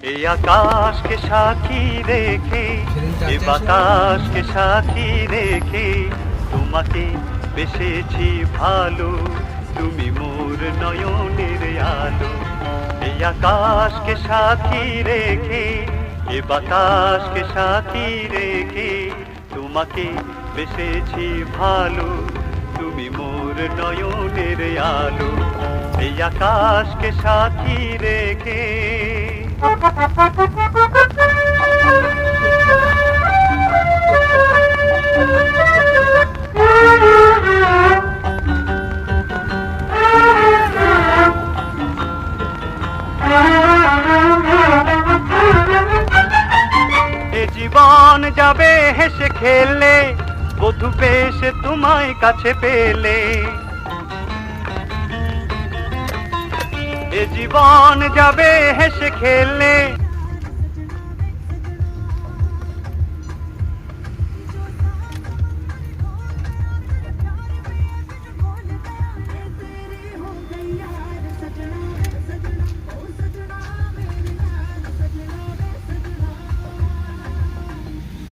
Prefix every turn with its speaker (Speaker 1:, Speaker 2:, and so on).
Speaker 1: এই আকাশকে সাক্ষী রেখে, এই বাতাসকে সাক্ষী রেখে, তোমাকে বেসেছি ভালো, তুমি মোর নয়নের আলো। এই আকাশকে সাক্ষী রেখে, এই বাতাসকে সাক্ষী রেখে, তোমাকে বেসেছি ভালো, তুমি মোর নয়নের আলো। এই আকাশকে সাক্ষী রেখে। এ জীবন যাবে হেসে খেললে, বধূ বেশে তোমায় কাছে পেলে। এ জীবন যাবে হেসে খেললে,